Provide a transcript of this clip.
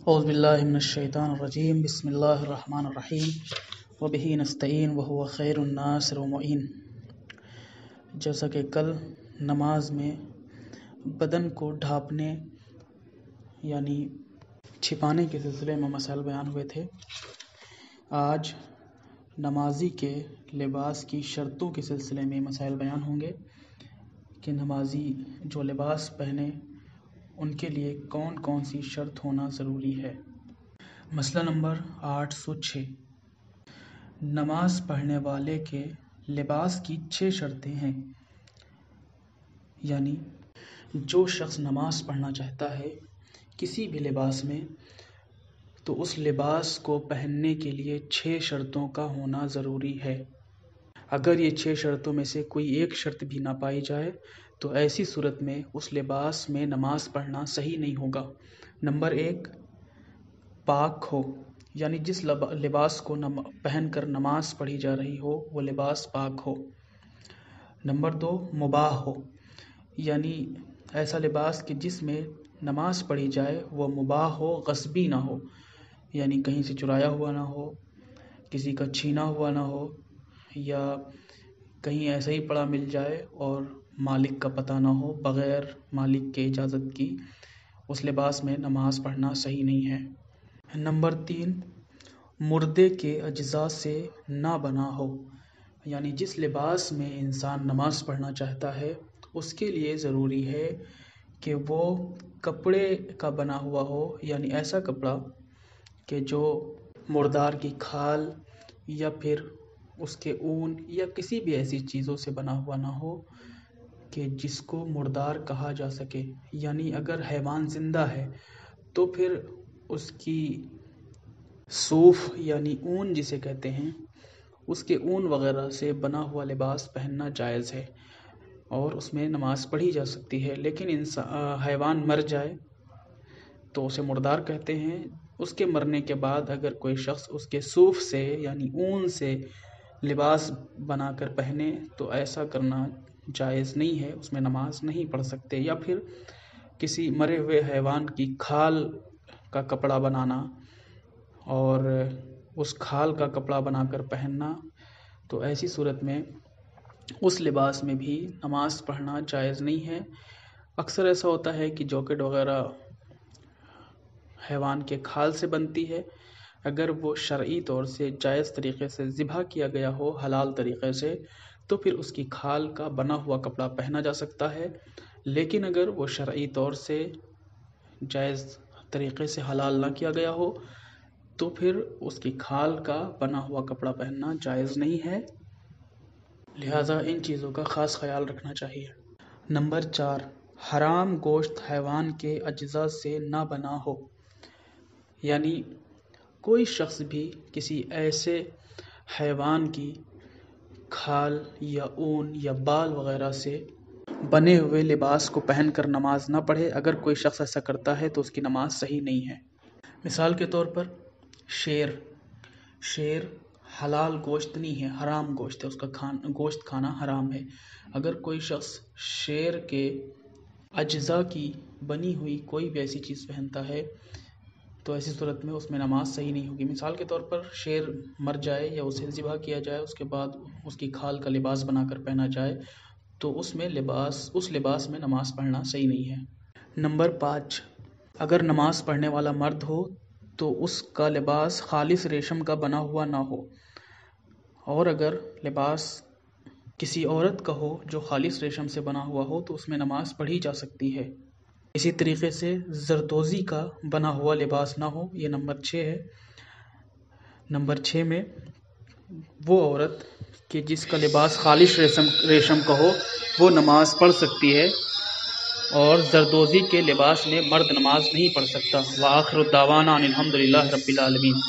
اعوذ باللہ من الشیطان الرجیم بسم اللہ الرحمن الرحیم وبہ نستعین وہو خیر الناصر ومعین۔ جیسا کہ کل نماز میں بدن کو ڈھانپنے یعنی چھپانے کے سلسلے میں مسائل بیان ہوئے تھے، آج نمازی کے لباس کی شرطوں کے سلسلے میں مسائل بیان ہوں گے کہ نمازی جو لباس پہنے ان کے لیے کون کون سی شرط ہونا ضروری ہے۔ مسئلہ نمبر 806، نماز پڑھنے والے کے لباس کی 6 شرطیں ہیں، یعنی جو شخص نماز پڑھنا چاہتا ہے کسی بھی لباس میں تو اس لباس کو پہننے کے لیے 6 شرطوں کا ہونا ضروری ہے۔ اگر یہ 6 شرطوں میں سے کوئی ایک شرط بھی نہ پائی جائے تو ایسی صورت میں اس لباس میں نماز پڑھنا صحیح نہیں ہوگا۔ نمبر 1، پاک ہو، یعنی جس لباس کو پہن کر نماز پڑھی جا رہی ہو وہ لباس پاک ہو۔ نمبر 2، مباح ہو، یعنی ایسا لباس کہ جس میں نماز پڑھی جائے وہ مباح ہو، غصبی نہ ہو، یعنی کہیں سے چرایا ہوا نہ ہو، کسی کا چھینا ہوا نہ ہو، یا کہیں ایسا ہی پڑا مل جائے اور مالک کا پتہ نہ ہو، بغیر مالک کے اجازت کی اس لباس میں نماز پڑھنا صحیح نہیں ہے۔ نمبر 3، مردے کے اجزاء سے نہ بنا ہو، یعنی جس لباس میں انسان نماز پڑھنا چاہتا ہے اس کے لیے ضروری ہے کہ وہ کپڑے کا بنا ہوا ہو، یعنی ایسا کپڑا کہ جو مردار کی کھال یا پھر اس کے اون یا کسی بھی ایسی چیزوں سے بنا ہوا نہ ہو کہ جس کو مردار کہا جا سکے۔ یعنی اگر حیوان زندہ ہے تو پھر اس کی صوف یعنی اون جسے کہتے ہیں، اس کے اون وغیرہ سے بنا ہوا لباس پہننا جائز ہے اور اس میں نماز پڑھی جا سکتی ہے۔ لیکن حیوان مر جائے تو اسے مردار کہتے ہیں۔ اس کے مرنے کے بعد اگر کوئی شخص اس کے صوف سے یعنی اون سے لباس بنا کر پہنے تو ایسا کرنا جائز نہیں ہے، اس میں نماز نہیں پڑھ سکتے۔ یا پھر کسی مرے ہوئے حیوان کی کھال کا کپڑا بنانا اور اس کھال کا کپڑا بنا کر پہننا، تو ایسی صورت میں اس لباس میں بھی نماز پڑھنا جائز نہیں ہے۔ اکثر ایسا ہوتا ہے کہ جاکٹ وغیرہ حیوان کے کھال سے بنتی ہے، اگر وہ شرعی طور سے جائز طریقے سے ذبح کیا گیا ہو، حلال طریقے سے، تو پھر اس کی کھال کا بنا ہوا کپڑا پہنا جا سکتا ہے۔ لیکن اگر وہ شرعی طور سے جائز طریقے سے حلال نہ کیا گیا ہو تو پھر اس کی کھال کا بنا ہوا کپڑا پہننا جائز نہیں ہے، لہٰذا ان چیزوں کا خاص خیال رکھنا چاہیے۔ نمبر 4، حرام گوشت حیوان کے اجزاء سے نہ بنا ہو، یعنی کوئی شخص بھی کسی ایسے حیوان کی کھال یا اون یا بال وغیرہ سے بنے ہوئے لباس کو پہن کر نماز نہ پڑھے۔ اگر کوئی شخص ایسا کرتا ہے تو اس کی نماز صحیح نہیں ہے۔ مثال کے طور پر شیر حلال گوشت نہیں ہے، حرام گوشت ہے، اس کا گوشت کھانا حرام ہے۔ اگر کوئی شخص شیر کے اجزاء کی بنی ہوئی کوئی بھی ایسی چیز پہنتا ہے تو ایسی صورت میں اس میں نماز صحیح نہیں ہوگی۔ مثال کے طور پر شیر مر جائے یا اسے ذبح کیا جائے، اس کے بعد اس کی کھال کا لباس بنا کر پہنا جائے تو اس لباس میں نماز پڑھنا صحیح نہیں ہے۔ نمبر 5، اگر نماز پڑھنے والا مرد ہو تو اس کا لباس خالص ریشم کا بنا ہوا نہ ہو، اور اگر لباس کسی عورت کا ہو جو خالص ریشم سے بنا ہوا ہو تو اس میں نماز پڑھی جا سکتی ہے۔ اسی طریقے سے زردوزی کا بنا ہوا لباس نہ ہو، یہ نمبر 6 ہے۔ نمبر 6 میں وہ عورت کہ جس کا لباس خالص ریشم کا ہو وہ نماز پڑھ سکتی ہے، اور زردوزی کے لباس میں مرد نماز نہیں پڑھ سکتا۔ وآخر الدعوانا ان الحمد للہ رب العالمین۔